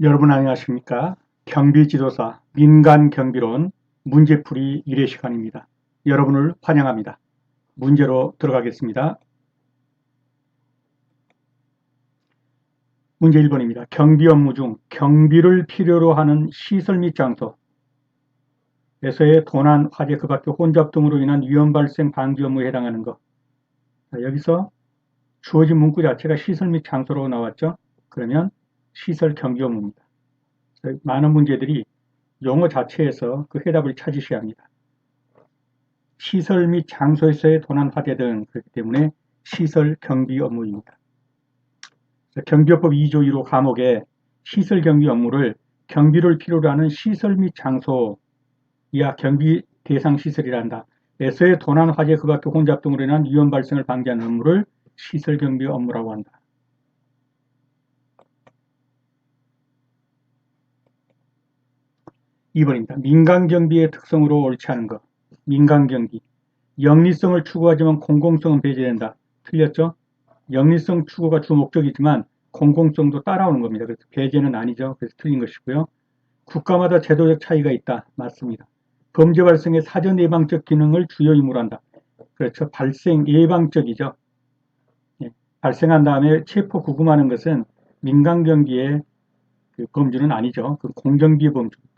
여러분 안녕하십니까? 경비지도사 민간경비론 문제풀이 1회 시간입니다. 여러분을 환영합니다. 문제로 들어가겠습니다. 문제 1번입니다. 경비 업무 중 경비를 필요로 하는 시설 및 장소에서의 도난, 화재, 그 밖에 혼잡 등으로 인한 위험 발생 방지 업무에 해당하는 것. 여기서 주어진 문구 자체가 시설 및 장소로 나왔죠. 그러면 시설 경비 업무입니다. 많은 문제들이 용어 자체에서 그 해답을 찾으셔야 합니다. 시설 및 장소에서의 도난, 화재 등 그렇기 때문에 시설 경비 업무입니다. 경비업법 2조 1호 감옥에 시설 경비 업무를 경비를 필요로 하는 시설 및 장소 이하 경비 대상 시설이란다. 에서의 도난, 화재, 그 밖에 혼잡 등으로 인한 위험 발생을 방지하는 업무를 시설 경비 업무라고 한다. 2번입니다. 민간경비의 특성으로 옳지 않은 것. 민간경비. 영리성을 추구하지만 공공성은 배제된다. 틀렸죠? 영리성 추구가 주 목적이지만 공공성도 따라오는 겁니다. 그래서 배제는 아니죠. 그래서 틀린 것이고요. 국가마다 제도적 차이가 있다. 맞습니다. 범죄 발생의 사전 예방적 기능을 주요 임무한다. 그렇죠. 발생 예방적이죠. 예. 발생한 다음에 체포 구금하는 것은 민간경비의 그 범주는 아니죠. 그 공경비의 범주입니다.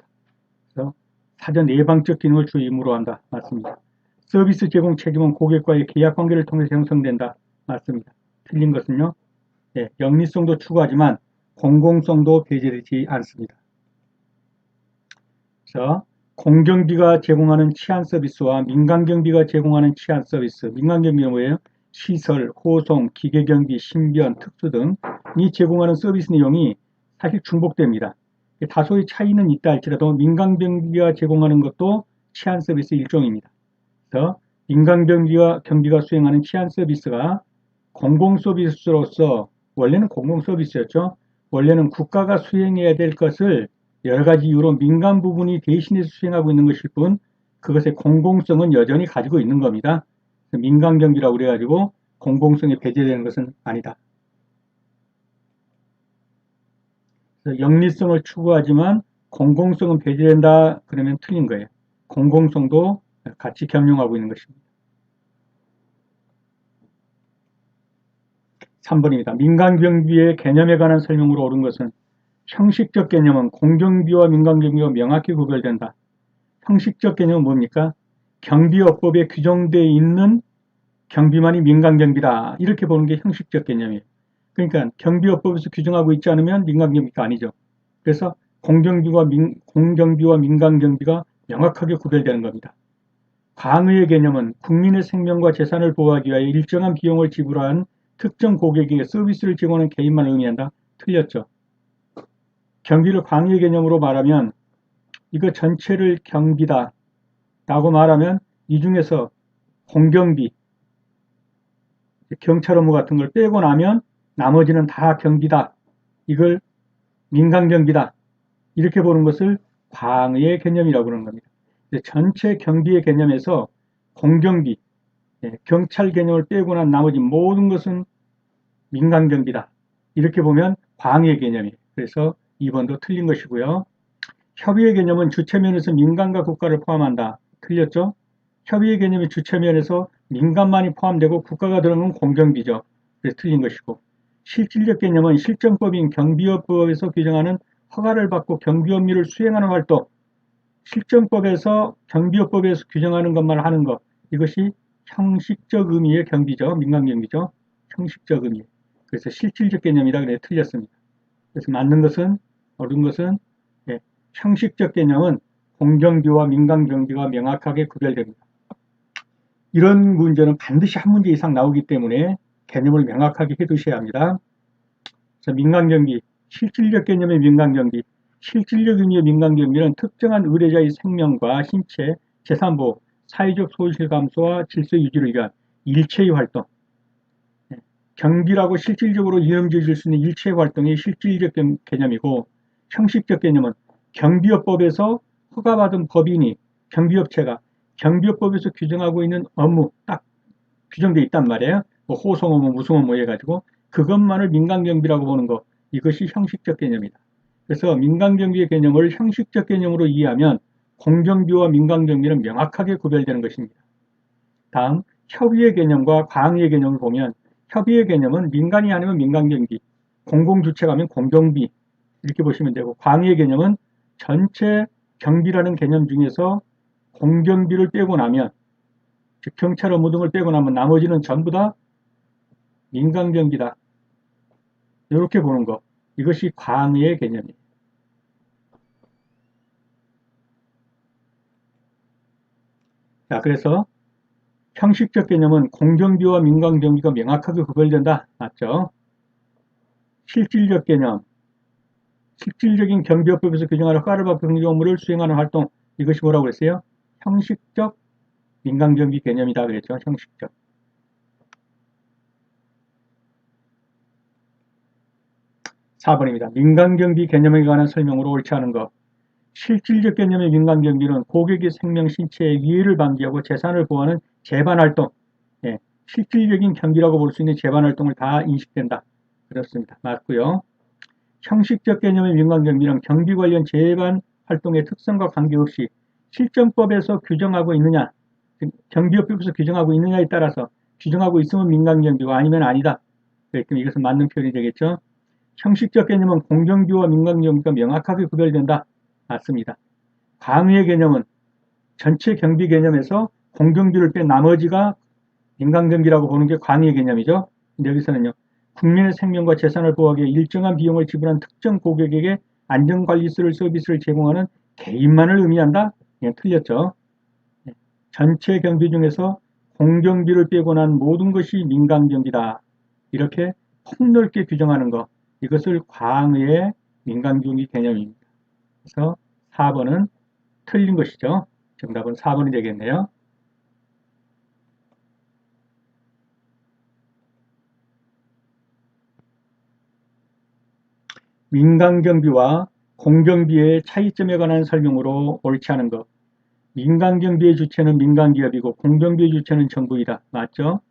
그래서 사전 예방적 기능을 주요 임무로 한다. 맞습니다. 서비스 제공 책임은 고객과의 계약 관계를 통해서 형성된다. 맞습니다. 틀린 것은요. 예, 영리성도 추구하지만 공공성도 배제되지 않습니다. 그래서 공경비가 제공하는 치안 서비스와 민간경비가 제공하는 치안 서비스. 민간경비는 뭐예요? 시설, 호송, 기계경비, 신변, 특수 등이 제공하는 서비스 내용이 사실 중복됩니다. 다소의 차이는 있다 할지라도 민간경비가 제공하는 것도 치안 서비스 일종입니다. 그래서 민간경비가 수행하는 치안 서비스가 공공 서비스로서 원래는 공공 서비스였죠. 원래는 국가가 수행해야 될 것을 여러 가지 이유로 민간 부분이 대신해서 수행하고 있는 것일 뿐 그것의 공공성은 여전히 가지고 있는 겁니다. 민간 경비라고 그래가지고 공공성이 배제되는 것은 아니다. 영리성을 추구하지만 공공성은 배제된다 그러면 틀린 거예요. 공공성도 같이 겸용하고 있는 것입니다. 3번입니다. 민간경비의 개념에 관한 설명으로 옳은 것은 형식적 개념은 공경비와 민간경비가 명확히 구별된다. 형식적 개념은 뭡니까? 경비업법에 규정되어 있는 경비만이 민간경비다. 이렇게 보는 게 형식적 개념이에요. 그러니까 경비업법에서 규정하고 있지 않으면 민간경비가 아니죠. 그래서 공경비와 민간경비가 명확하게 구별되는 겁니다. 광의의 개념은 국민의 생명과 재산을 보호하기 위하여 일정한 비용을 지불한 특정 고객에게 서비스를 제공하는 개인만 의미한다. 틀렸죠. 경비를 광의의 개념으로 말하면 이거 전체를 경비다 라고 말하면 이 중에서 공경비, 경찰 업무 같은 걸 빼고 나면 나머지는 다 경비다. 이걸 민간경비다. 이렇게 보는 것을 광의의 개념이라고 하는 겁니다. 전체 경비의 개념에서 공경비, 경찰 개념을 빼고 난 나머지 모든 것은 민간경비다. 이렇게 보면 광의의 개념이에요. 그래서 2번도 틀린 것이고요. 협의의 개념은 주체면에서 민간과 국가를 포함한다. 틀렸죠? 협의의 개념이 주체면에서 민간만이 포함되고 국가가 들어간 건 공경비죠. 그래서 틀린 것이고 실질적 개념은 실정법인 경비업법에서 규정하는 허가를 받고 경비업무를 수행하는 활동 실정법에서 경비업법에서 규정하는 것만 하는 것 이것이 형식적 의미의 경비죠. 민간경비죠. 형식적 의미. 그래서 실질적 개념이라 그래 틀렸습니다. 그래서 맞는 것은 옳은 것은 형식적 개념은 공경비와 민간경비가 명확하게 구별됩니다. 이런 문제는 반드시 한 문제 이상 나오기 때문에 개념을 명확하게 해두셔야 합니다. 그래서 민간경비, 실질적 개념의 민간경비, 실질적 의미의 민간경비는 특정한 의뢰자의 생명과 신체, 재산보호, 사회적 소실 감소와 질서 유지를 위한 일체의 활동, 경비라고 실질적으로 이름 지어질 수 있는 일체의 활동이 실질적 개념이고 형식적 개념은 경비업법에서 허가받은 법인이 경비업체가 경비업법에서 규정하고 있는 업무 딱 규정되어 있단 말이에요. 뭐 호송 업무, 무슨 업무 해가지고 그것만을 민간경비라고 보는 것 이것이 형식적 개념이다. 그래서 민간경비의 개념을 형식적 개념으로 이해하면 공경비와 민간경비는 명확하게 구별되는 것입니다. 다음, 협의의 개념과 광의의 개념을 보면 협의의 개념은 민간이 아니면 민간경비, 공공주체가 하면 공경비 이렇게 보시면 되고, 광의의 개념은 전체 경비라는 개념 중에서 공경비를 빼고 나면, 즉 경찰 업무 등을 빼고 나면 나머지는 전부 다 민간경비다. 이렇게 보는 것. 이것이 광의의 개념이에요. 자, 그래서 형식적 개념은 공경비와 민간경비가 명확하게 구별된다. 맞죠? 실질적 개념. 실질적인 경비업법에서 규정하는 허가를 받고 경비 업무를 수행하는 활동. 이것이 뭐라고 그랬어요? 형식적 민간경비 개념이다 그랬죠. 형식적. 4번입니다. 민간경비 개념에 관한 설명으로 옳지 않은 것. 실질적 개념의 민간경비는 고객의 생명, 신체에 위해를 방지하고 재산을 보호하는 재반활동, 예, 실질적인 경비라고 볼 수 있는 재반활동을 다 인식된다. 그렇습니다. 맞고요. 형식적 개념의 민간경비는 경비 관련 재반활동의 특성과 관계없이 실정법에서 규정하고 있느냐, 경비업법에서 규정하고 있느냐에 따라서 규정하고 있으면 민간경비가 아니면 아니다. 그랬더니 이것은 맞는 표현이 되겠죠. 형식적 개념은 공경비와 민간경비가 명확하게 구별된다. 맞습니다. 광의의 개념은 전체 경비 개념에서 공경비를 뺀 나머지가 민간경비라고 보는 게 광의의 개념이죠. 근데 여기서는요. 국민의 생명과 재산을 보호하기 위해 일정한 비용을 지불한 특정 고객에게 안전관리를 서비스를 제공하는 개인만을 의미한다? 예, 틀렸죠. 전체 경비 중에서 공경비를 빼고 난 모든 것이 민간경비다. 이렇게 폭넓게 규정하는 것. 이것을 광의의 민간경비 개념입니다. 그래서 4번은 틀린 것이죠. 정답은 4번이 되겠네요. 민간경비와 공경비의 차이점에 관한 설명으로 옳지 않은 것. 민간경비의 주체는 민간기업이고 공경비의 주체는 정부이다. 맞죠?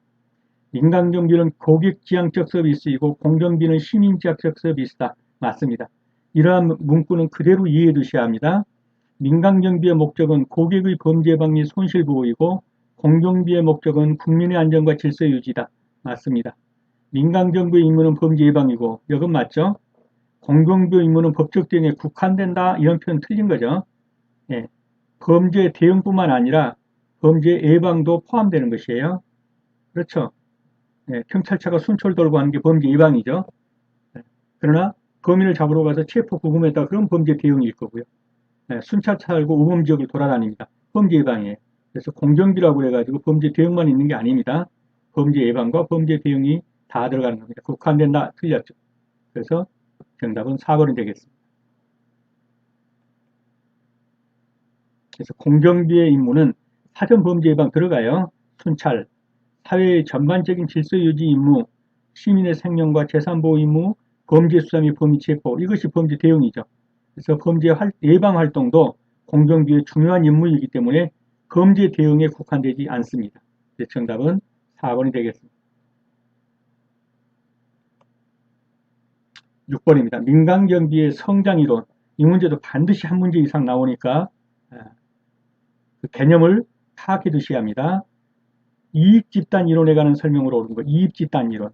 민간경비는 고객지향적 서비스이고 공경비는 시민지향적 서비스다. 맞습니다. 이러한 문구는 그대로 이해해 두셔야 합니다. 민간경비의 목적은 고객의 범죄 예방 및 손실 보호이고 공경비의 목적은 국민의 안전과 질서 유지다. 맞습니다. 민간경비의 임무는 범죄 예방이고 이건 맞죠? 공경비의 임무는 법적 대응에 국한된다. 이런 표현 틀린 거죠. 예. 범죄 대응뿐만 아니라 범죄 예방도 포함되는 것이에요. 그렇죠. 예. 경찰차가 순찰 돌고 하는 게 범죄 예방이죠. 예. 그러나 범인을 잡으러 가서 체포 구금했다. 그런 범죄 대응일 거고요. 예. 순찰 차고 우범 지역을 돌아다닙니다. 범죄 예방이에요. 그래서 공경비라고 해가지고 범죄 대응만 있는 게 아닙니다. 범죄 예방과 범죄 대응이 다 들어가는 겁니다. 국한된다. 틀렸죠. 그래서 정답은 4번이 되겠습니다. 그래서 공경비의 임무는 사전 범죄 예방 들어가요. 순찰, 사회의 전반적인 질서 유지 임무, 시민의 생명과 재산 보호 임무, 범죄 수사 및 범위 체포 이것이 범죄 대응이죠. 그래서 범죄 예방 활동도 공경비의 중요한 임무이기 때문에 범죄 대응에 국한되지 않습니다. 정답은 4번이 되겠습니다. 6번입니다. 민간경비의 성장이론. 이 문제도 반드시 한 문제 이상 나오니까 그 개념을 파악해 두셔야 합니다. 이익집단 이론에 관한 설명으로 오는 것. 이익집단 이론.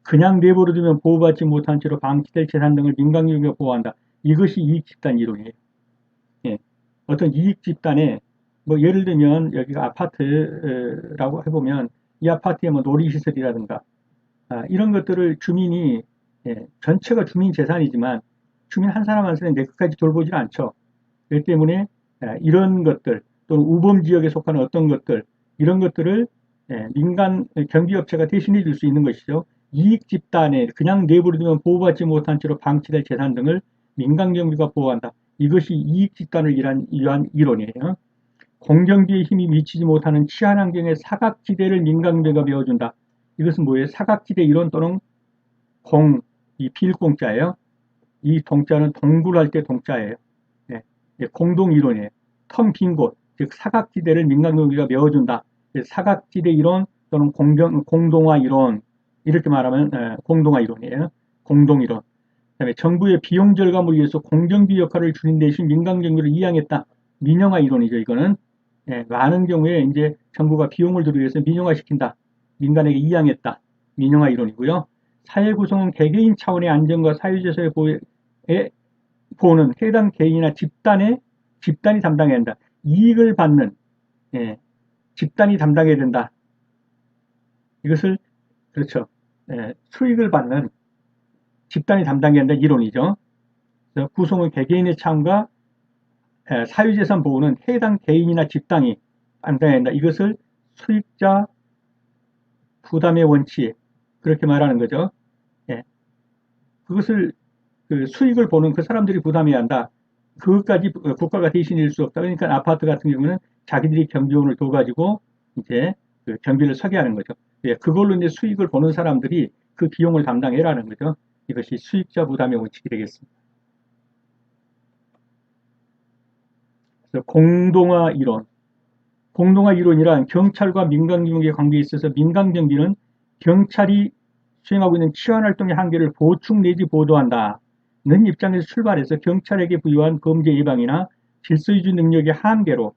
그냥 내버려 두면 보호받지 못한 채로 방치될 재산 등을 민간경비가 보호한다. 이것이 이익집단 이론이에요. 예. 어떤 이익집단에 뭐 예를 들면 여기가 아파트라고 해보면 이 아파트에 뭐 놀이시설이라든가 이런 것들을 주민이 전체가 주민 재산이지만 주민 한 사람 한 사람이 내 것까지 돌보질 않죠. 그렇기 때문에 이런 것들 또는 우범 지역에 속하는 어떤 것들 이런 것들을 민간 경비업체가 대신해 줄 수 있는 것이죠. 이익 집단에 그냥 내버려두면 보호받지 못한 채로 방치될 재산 등을 민간경비가 보호한다. 이것이 이익 집단을 위한 이론이에요. 공경비의 힘이 미치지 못하는 치안환경의 사각지대를 민간경비가 메워준다. 이것은 뭐예요? 사각지대 이론 또는 이 빌공자예요. 이 동자는 동굴할 때 동자예요. 공동 이론이에요. 텅 빈 곳, 즉 사각지대를 민간경비가 메워준다. 사각지대 이론 또는 공동화 이론 이렇게 말하면 공동화 이론이에요. 공동 이론. 그다음에 정부의 비용 절감을 위해서 공정비 역할을 줄인 대신 민간 경비를 이양했다. 민영화 이론이죠. 이거는 많은 경우에 이제 정부가 비용을 들이기 위해서 민영화시킨다. 민간에게 이양했다. 민영화 이론이고요. 사회 구성은 개개인 차원의 안전과 사회질서의 보호는 해당 개인이나 집단이 담당해야 한다. 이익을 받는 집단이 담당해야 된다. 이것을 그렇죠. 수익을 받는 집단이 담당해야 한다. 이론이죠. 구성은 개개인의 차원과 사유재산 보호는 해당 개인이나 집단이 담당해야 한다. 이것을 수익자 부담의 원칙 그렇게 말하는 거죠. 그것을 그 수익을 보는 그 사람들이 부담해야 한다. 그것까지 국가가 대신할 수 없다. 그러니까 아파트 같은 경우는 자기들이 경비원을 둬가지고 이제 그 경비를 서게 하는 거죠. 그걸로 이제 수익을 보는 사람들이 그 비용을 담당해라는 거죠. 이것이 수익자 부담의 원칙이 되겠습니다. 그래서 공동화 이론. 공동화 이론이란 경찰과 민간경비의 관계에 있어서 민간경비는 경찰이 수행하고 있는 치안활동의 한계를 보충 내지 보도한다는 입장에서 출발해서 경찰에게 부여한 범죄 예방이나 질서유지 능력의 한계로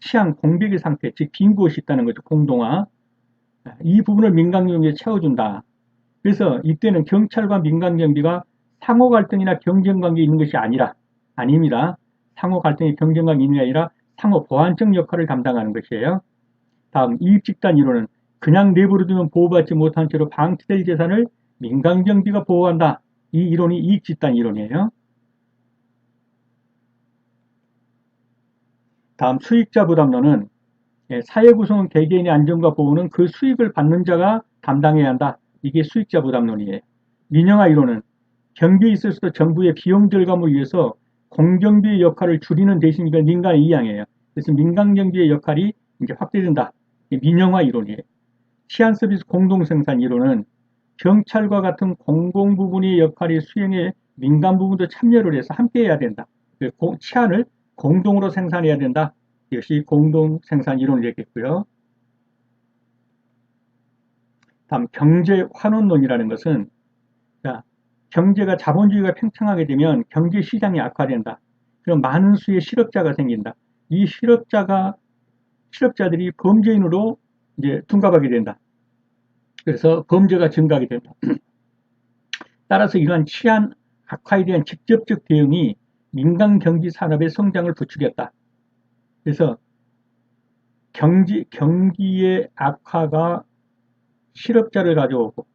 치안 공백의 상태, 즉 빈 곳이 있다는 거죠. 공동화. 이 부분을 민간경비에 채워준다. 그래서 이때는 경찰과 민간경비가 상호 갈등이나 경쟁 관계에 있는 것이 아닙니다. 상호 갈등의 경쟁 관계에 있는 게 아니라 상호 보완적 역할을 담당하는 것이에요. 다음 이익집단 이론은 그냥 내버려두면 보호받지 못한 채로 방치될 재산을 민간경비가 보호한다. 이 이론이 이익집단 이론이에요. 다음 수익자 부담론은 사회 구성은 개개인의 안전과 보호는 그 수익을 받는 자가 담당해야 한다. 이게 수익자 부담론이에요. 민영화 이론은 경비에 있어서도 정부의 비용 절감을 위해서 공경비의 역할을 줄이는 대신 이걸 민간에 이양해요. 그래서 민간 경비의 역할이 이제 확대된다. 민영화 이론이에요. 치안 서비스 공동생산 이론은 경찰과 같은 공공 부분의 역할이 수행에 민간 부분도 참여를 해서 함께 해야 된다. 치안을 공동으로 생산해야 된다. 이것이 공동생산 이론이 되겠고요. 다음 경제 환원론이라는 것은 경제가 자본주의가 팽창하게 되면 경제 시장이 악화된다. 그럼 많은 수의 실업자가 생긴다. 이 실업자들이 범죄인으로 이제 둔갑하게 된다. 그래서 범죄가 증가하게 된다. 따라서 이러한 치안 악화에 대한 직접적 대응이 민간 경기 산업의 성장을 부추겼다. 그래서 경기의 악화가 실업자를 가져오고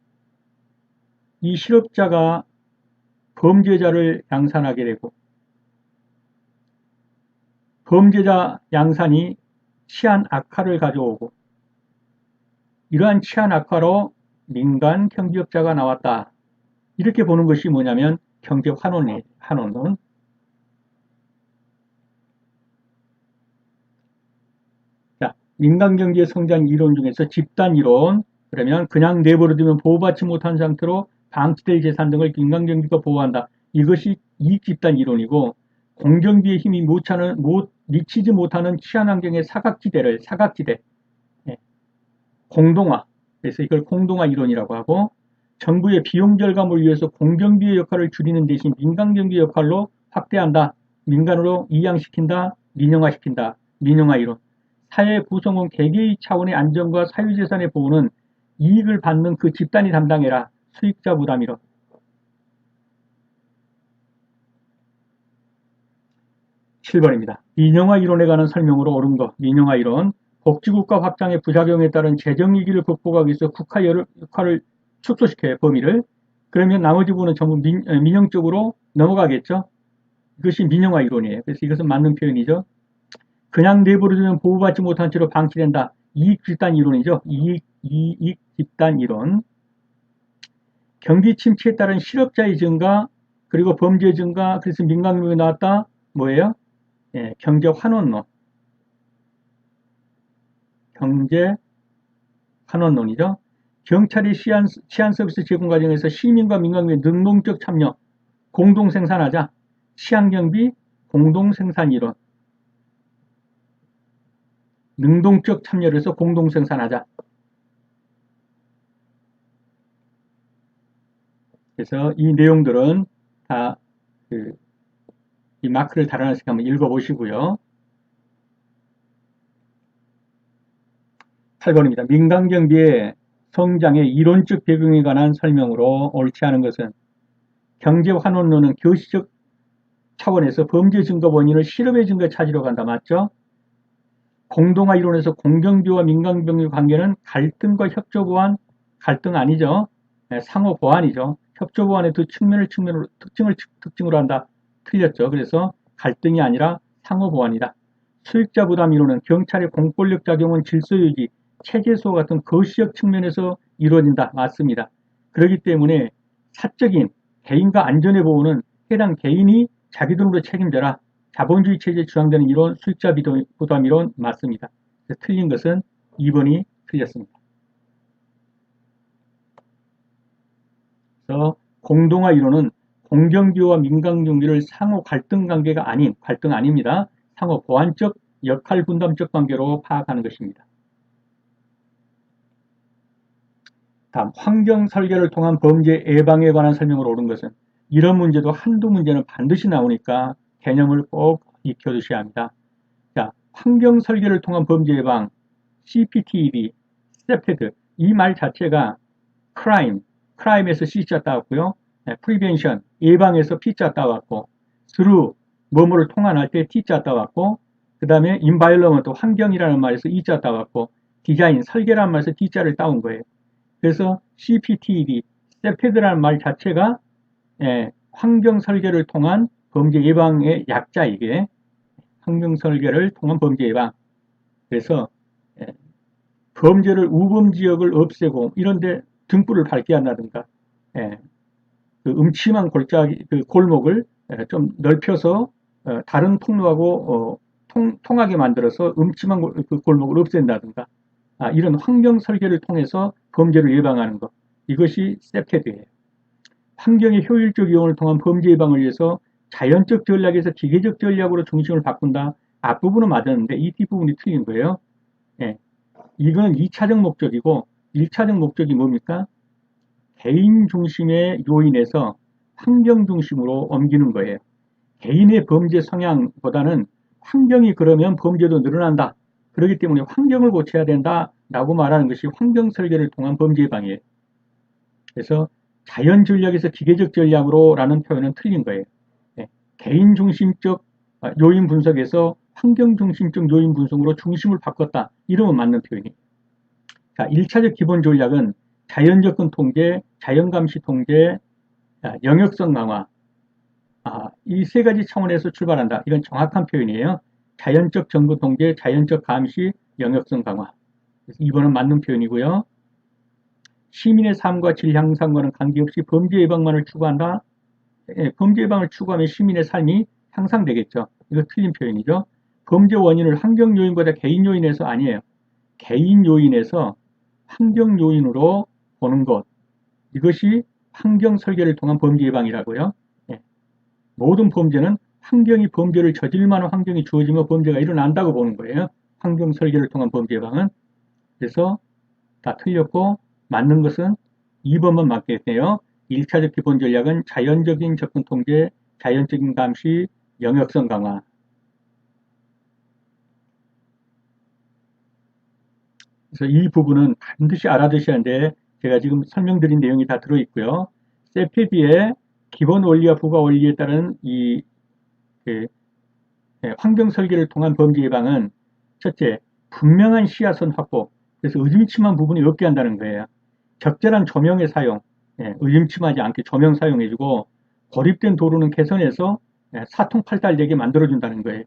이 실업자가 범죄자를 양산하게 되고 범죄자 양산이 치안 악화를 가져오고 이러한 치안 악화로 민간 경비업자가 나왔다. 이렇게 보는 것이 뭐냐면 경제 환원론. 자, 민간 경제의 성장 이론 중에서 집단 이론. 그러면 그냥 내버려두면 보호받지 못한 상태로 방치될 재산 등을 민간 경비가 보호한다. 이것이 이익 집단 이론이고 공경비의 힘이 미치지 못하는 치안 환경의 사각지대 공동화. 그래서 이걸 공동화 이론이라고 하고 정부의 비용 절감을 위해서 공경비의 역할을 줄이는 대신 민간 경비의 역할로 확대한다. 민간으로 이양시킨다. 민영화시킨다. 민영화 이론. 사회 구성원 개개인 차원의 안전과 사유재산의 보호는 이익을 받는 그 집단이 담당해라. 수익자 부담 이론. (7번입니다) 민영화 이론에 관한 설명으로 옳은 것. 민영화 이론. 복지국가 확장의 부작용에 따른 재정위기를 극복하기 위해서 국가 역할을 축소시켜요. 범위를. 그러면 나머지 부분은 전부 민영 쪽으로 넘어가겠죠. 이것이 민영화 이론이에요. 그래서 이것은 맞는 표현이죠. 그냥 내버려두면 보호받지 못한 채로 방치된다. 이익 집단 이론이죠. 이익 집단 이론. 경기 침체에 따른 실업자의 증가 그리고 범죄 증가 그래서 민간경비가 나왔다. 뭐예요? 경제 환원론. 경제 환원론이죠. 경찰이 치안 서비스 제공 과정에서 시민과 민간의 능동적 참여, 공동 생산하자. 치안경비 공동 생산 이론. 능동적 참여를 해서 공동 생산하자. 그래서 이 내용들은 다 이 마크를 달아놨으니까 한번 읽어보시고요. 8번입니다. 민간경비의 성장의 이론적 배경에 관한 설명으로 옳지 않은 것은 경제환원론은 교시적 차원에서 범죄 증거 원인을 실험의 증거 찾으러 간다. 맞죠? 공동화 이론에서 공경비와 민간경비 관계는 갈등과 협조 보완, 갈등 아니죠. 네, 상호 보완이죠. 협조 보완의 두 특징으로 한다. 틀렸죠. 그래서 갈등이 아니라 상호 보완이다. 수익자 부담 이론은 경찰의 공권력 작용은 질서 유지, 체계 수호 같은 거시적 측면에서 이루어진다. 맞습니다. 그렇기 때문에 사적인 개인과 안전의 보호는 해당 개인이 자기 돈으로 책임져라. 자본주의 체제에 주장되는 이론, 수익자 부담 이론 맞습니다. 틀린 것은 2번이 틀렸습니다. 그래서 공동화 이론은 공경비와 민간경비를 상호 갈등 관계가 아닌, 갈등 아닙니다. 상호 보완적, 역할 분담적 관계로 파악하는 것입니다. 다음, 환경 설계를 통한 범죄 예방에 관한 설명을 옳은 것은 이런 문제도 한두 문제는 반드시 나오니까 개념을 꼭 익혀두셔야 합니다. 자, 환경 설계를 통한 범죄 예방, CPTED, CPTED, 이 말 자체가 crime에서 C자 따왔고요. prevention, 예방에서 P자 따왔고, through, 뭐뭐를 통한할 때 T자 따왔고, 그 다음에 environment, 환경이라는 말에서 E자 따왔고, 디자인, 설계라는 말에서 D자를 따온 거예요. 그래서 CPTED, CPTED라는 말 자체가 환경 설계를 통한 범죄 예방의 약자, 이게 환경 설계를 통한 범죄 예방. 그래서 범죄를 우범 지역을 없애고 이런데 등불을 밝게 한다든가, 그 음침한 골목을 좀 넓혀서 다른 통로하고 통하게 만들어서 음침한 그 골목을 없앤다든가, 이런 환경 설계를 통해서 범죄를 예방하는 것, 이것이 세프테드예요. 환경의 효율적 이용을 통한 범죄 예방을 위해서 자연적 전략에서 기계적 전략으로 중심을 바꾼다. 앞부분은 맞았는데 이 뒷부분이 틀린 거예요. 이거는 2차적 목적이고 1차적 목적이 뭡니까? 개인 중심의 요인에서 환경 중심으로 옮기는 거예요. 개인의 범죄 성향보다는 환경이 그러면 범죄도 늘어난다. 그렇기 때문에 환경을 고쳐야 된다라고 말하는 것이 환경 설계를 통한 범죄 예방이에요. 그래서 자연 전략에서 기계적 전략으로 라는 표현은 틀린 거예요. 개인 중심적 요인 분석에서 환경 중심적 요인 분석으로 중심을 바꿨다. 이러면 맞는 표현이에요. 자, 1차적 기본 전략은 자연 접근 통제, 자연 감시 통제, 영역성 강화. 이 세 가지 차원에서 출발한다. 이건 정확한 표현이에요. 자연적 정보 통제, 자연적 감시, 영역성 강화. 2번은 맞는 표현이고요. 시민의 삶과 질 향상과는 관계없이 범죄 예방만을 추구한다. 범죄 예방을 추구하면 시민의 삶이 향상되겠죠. 이거 틀린 표현이죠. 범죄 원인을 환경 요인보다 개인 요인에서 아니에요. 개인 요인에서 환경 요인으로 보는 것. 이것이 환경 설계를 통한 범죄 예방이라고요. 모든 범죄는 환경이 범죄를 저질 만한 환경이 주어지며 범죄가 일어난다고 보는 거예요. 환경 설계를 통한 범죄 예방은. 그래서 다 틀렸고 맞는 것은 2번만 맞겠네요. 1차적 기본 전략은 자연적인 접근 통제, 자연적인 감시, 영역성 강화. 그래서 이 부분은 반드시 알아두셔야 하는데 제가 지금 설명드린 내용이 다 들어있고요. 세페비의 기본 원리와 부가 원리에 따른 이 환경 설계를 통한 범죄 예방은 첫째, 분명한 시야선 확보. 그래서 의심침한 부분이 없게 한다는 거예요. 적절한 조명의 사용, 의심침하지 않게 조명 사용해주고 고립된 도로는 개선해서 사통팔달되게 만들어준다는 거예요.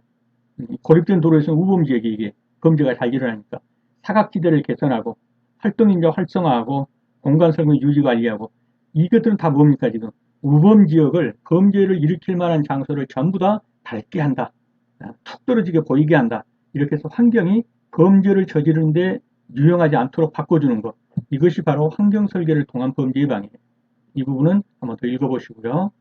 고립된 도로에서는 우범지역이 이게 범죄가 잘 일어나니까 사각지대를 개선하고 활동인자 활성화하고 공간 설명 유지 관리하고 이것들은 다 뭡니까 지금 우범지역을 범죄를 일으킬 만한 장소를 전부 다 밝게 한다. 툭 떨어지게 보이게 한다. 이렇게 해서 환경이 범죄를 저지르는데 유용하지 않도록 바꿔주는 것. 이것이 바로 환경 설계를 통한 범죄 예방이에요. 이 부분은 한번 더 읽어보시고요.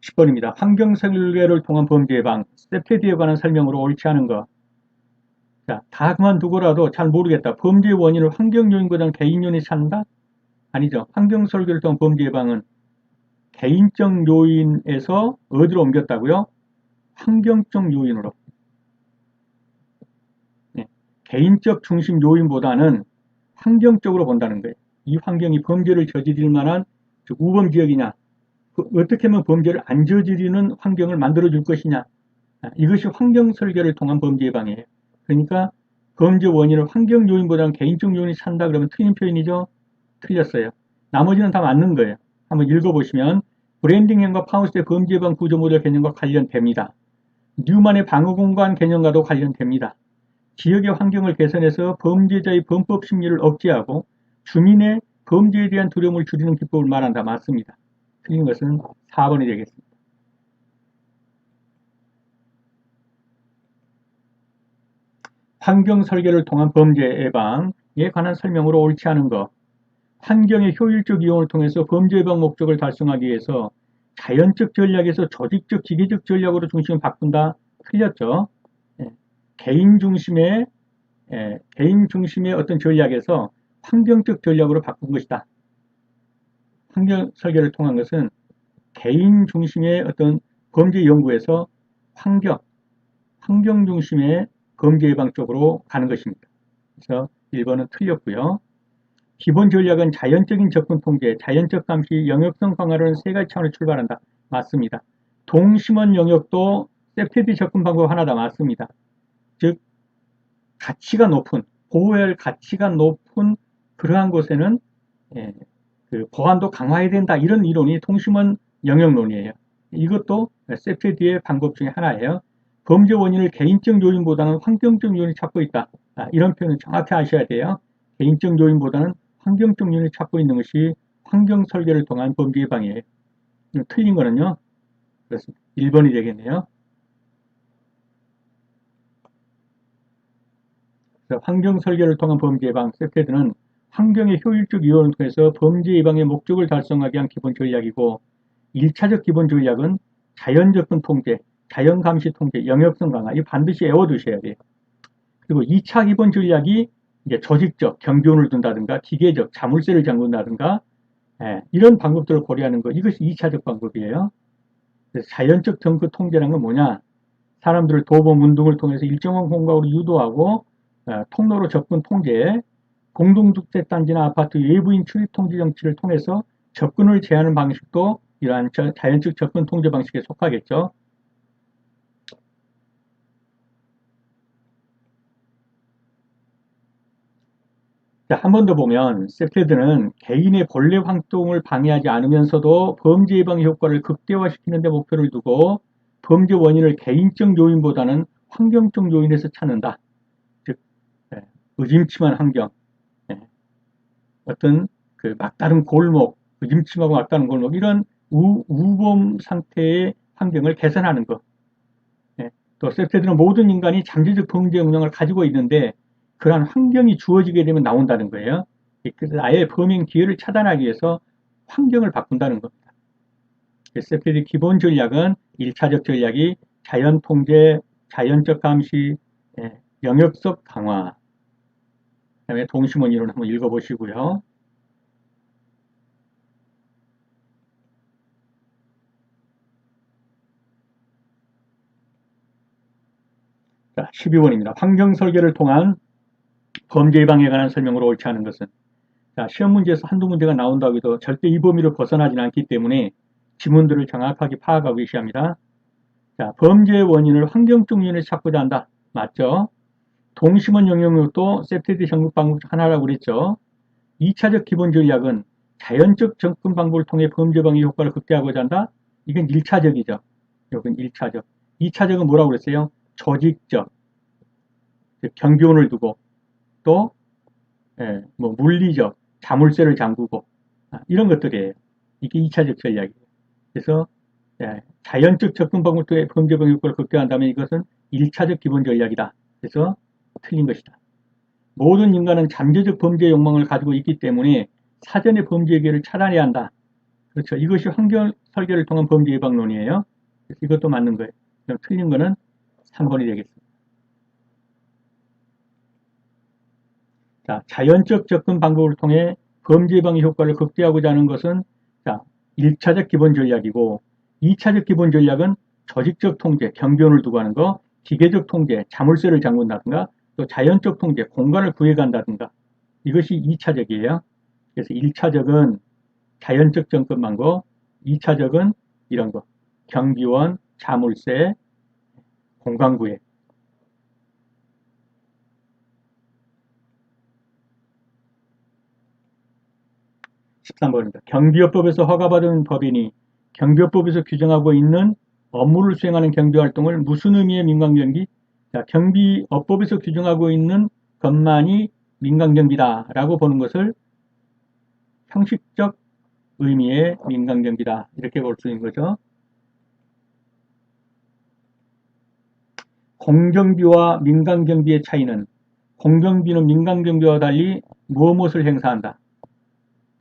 10번입니다. 환경 설계를 통한 범죄 예방, 세페디에 관한 설명으로 옳지 않은 것. 자, 다 그만두고라도 잘 모르겠다. 범죄의 원인을 환경 요인보다는 개인 요인이 찾는다? 아니죠. 환경 설계를 통한 범죄 예방은 개인적 요인에서 어디로 옮겼다고요? 환경적 요인으로. 네. 개인적 중심 요인보다는 환경적으로 본다는 거예요. 이 환경이 범죄를 저지를 만한 우범 지역이냐, 어떻게 하면 범죄를 안 저지르는 환경을 만들어 줄 것이냐, 이것이 환경 설계를 통한 범죄 예방이에요. 그러니까 범죄 원인을 환경 요인보다는 개인적 요인이 산다 그러면 틀린 표현이죠? 틀렸어요. 나머지는 다 맞는 거예요. 한번 읽어보시면 브랜딩형과 파우스트의 범죄 예방 구조 모델 개념과 관련됩니다. 뉴만의 방어 공간 개념과도 관련됩니다. 지역의 환경을 개선해서 범죄자의 범법 심리를 억제하고 주민의 범죄에 대한 두려움을 줄이는 기법을 말한다. 맞습니다. 틀린 것은 4번이 되겠습니다. 환경 설계를 통한 범죄 예방에 관한 설명으로 옳지 않은 것. 환경의 효율적 이용을 통해서 범죄 예방 목적을 달성하기 위해서 자연적 전략에서 조직적, 기계적 전략으로 중심을 바꾼다. 틀렸죠. 예. 개인 중심의 개인 중심의 어떤 전략에서 환경적 전략으로 바꾼 것이다. 환경 설계를 통한 것은 개인 중심의 어떤 범죄 연구에서 환경 중심의 범죄 예방 쪽으로 가는 것입니다. 그래서 1번은 틀렸고요. 기본 전략은 자연적인 접근 통제, 자연적 감시, 영역성 강화라는 세 가지 차원을 출발한다. 맞습니다. 동심원 영역도 세프티드 접근 방법 하나다. 맞습니다. 즉 가치가 높은, 보호해야 할 가치가 높은 그러한 곳에는 그 보안도 강화해야 된다. 이런 이론이 동심원 영역론이에요. 이것도 세프티드의 방법 중에 하나예요. 범죄 원인을 개인적 요인보다는 환경적 요인을 찾고 있다. 이런 표현을 정확히 하셔야 돼요. 개인적 요인보다는 환경적 요인을 찾고 있는 것이 환경 설계를 통한 범죄 예방이에요. 틀린 거는요. 그렇습니다. 1번이 되겠네요. 환경 설계를 통한 범죄 예방, 세프티드는 환경의 효율적 이용을 통해서 범죄 예방의 목적을 달성하기 위한 기본 전략이고 1차적 기본 전략은 자연 접근 통제, 자연 감시 통제, 영역성 강화 이 반드시 외워두셔야 돼요. 그리고 2차 기본 전략이 이제 조직적 경비원을 둔다든가 기계적 자물쇠를 잠근다든가 이런 방법들을 고려하는 거 이것이 2차적 방법이에요. 그래서 자연적 정크 통제라는 건 뭐냐? 사람들을 도범 운동을 통해서 일정한 공간으로 유도하고 통로로 접근 통제, 공동주택단지나 아파트 외부인 출입 통제 정치를 통해서 접근을 제한하는 방식도 이러한 자연적 접근 통제 방식에 속하겠죠. 한 번 더 보면 세프티드는 개인의 본래 활동을 방해하지 않으면서도 범죄 예방 효과를 극대화시키는 데 목표를 두고 범죄 원인을 개인적 요인보다는 환경적 요인에서 찾는다. 즉 의심침한 환경, 어떤 그 막다른 골목, 의심침하고 막다른 골목 이런 우범 상태의 환경을 개선하는 것. 또 세프티드는 모든 인간이 잠재적 범죄 역량을 가지고 있는데 그러한 환경이 주어지게 되면 나온다는 거예요. 그래서 아예 범행 기회를 차단하기 위해서 환경을 바꾼다는 겁니다. 세프티드 기본 전략은 1차적 전략이 자연 통제, 자연적 감시, 영역적 강화. 그 다음에 동심원 이론 한번 읽어보시고요. 자, 12번입니다. 환경 설계를 통한 범죄 예방에 관한 설명으로 옳지 않은 것은 자, 시험 문제에서 한두 문제가 나온다고 해도 절대 이 범위를 벗어나지는 않기 때문에 지문들을 정확하게 파악하고 계셔야 합니다. 자, 범죄의 원인을 환경적 요인에서 찾고자 한다. 맞죠? 동심원 영역도 세프티드 전국 방법 중 하나라고 그랬죠. 2차적 기본 전략은 자연적 접근 방법을 통해 범죄 방해 효과를 극대화하고자 한다. 이건 1차적이죠. 이건 1차적. 2차적은 뭐라고 그랬어요? 조직적. 경비원을 두고 또 뭐 물리적 자물쇠를 잠그고 이런 것들이에요. 이게 2차적 전략이에요. 그래서 자연적 접근 방법을 통해 범죄 방해 효과를 극대화한다면 이것은 1차적 기본 전략이다. 그래서 틀린 것이다. 모든 인간은 잠재적 범죄 욕망을 가지고 있기 때문에 사전에 범죄 기회를 차단해야 한다. 그렇죠. 이것이 환경 설계를 통한 범죄 예방론이에요. 그래서 이것도 맞는 거예요. 그럼 틀린 거는 3번이 되겠습니다. 자, 자연적 접근 방법을 통해 범죄 예방 효과를 극대화하고자 하는 것은 자, 1차적 기본 전략이고 2차적 기본 전략은 조직적 통제, 경비원을 두고 하는 거, 기계적 통제, 자물쇠를 잠근다든가 또 자연적 통제, 공간을 구해간다든가 이것이 2차적이에요. 그래서 1차적은 자연적 접근 방법, 2차적은 이런 거, 경비원, 자물쇠, 공간 구해. 13번입니다. 경비업법에서 허가받은 법인이 경비업법에서 규정하고 있는 업무를 수행하는 경비활동을 무슨 의미의 민간경비? 자, 경비업법에서 규정하고 있는 것만이 민간경비다라고 보는 것을 형식적 의미의 민간경비다 이렇게 볼 수 있는 거죠. 공경비와 민간경비의 차이는 공경비는 민간경비와 달리 무엇을 행사한다?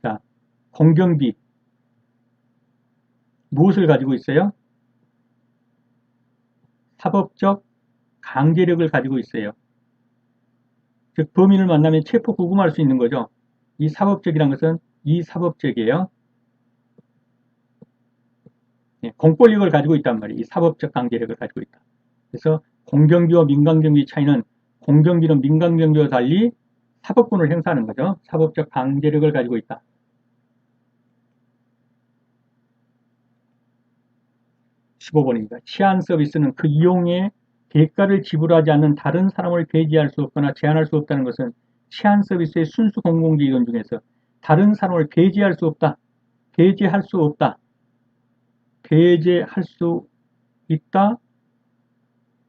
자, 공경비 무엇을 가지고 있어요? 사법적 강제력을 가지고 있어요. 즉 범인을 만나면 체포 구금할 수 있는 거죠. 이 사법적이란 것은 이 사법적이에요. 공권력을 가지고 있단 말이에요. 이 사법적 강제력을 가지고 있다. 그래서 공경비와 민간경비 차이는 공경비는 민간경비와 달리 사법권을 행사하는 거죠. 사법적 강제력을 가지고 있다. 15번입니다. 치안 서비스는 그 이용에 대가를 지불하지 않는 다른 사람을 배제할 수 없거나 제한할 수 없다는 것은 치안 서비스의 순수 공공재 이론 중에서 다른 사람을 배제할 수 없다. 배제할 수 없다. 배제할 수 있다.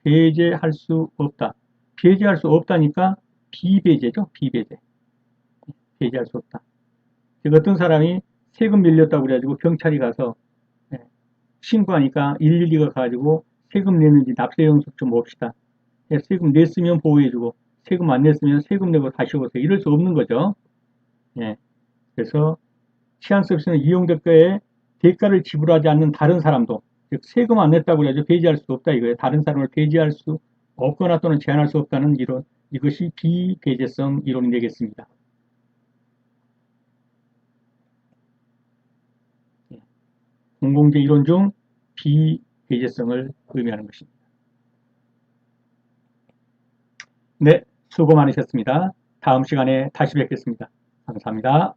배제할 수 없다. 배제할 수 없다니까 비배제죠. 비배제. 배제할 수 없다. 어떤 사람이 세금 밀렸다고 그래가지고 경찰이 가서 신고하니까 112가 가지고 세금 내는지 납세 영수 좀 봅시다. 세금 냈으면 보호해주고 세금 안 냈으면 세금 내고 다시 오세요. 이럴 수 없는 거죠. 예. 그래서 치안 서비스는 이용 대가에 대가를 지불하지 않는 다른 사람도 즉 세금 안 냈다고 해서 배제할 수 없다 이거예요. 다른 사람을 배제할 수 없거나 또는 제한할 수 없다는 이론 이것이 비배제성 이론이 되겠습니다. 공공재 이론 중 비배제성을 의미하는 것입니다. 네, 수고 많으셨습니다. 다음 시간에 다시 뵙겠습니다. 감사합니다.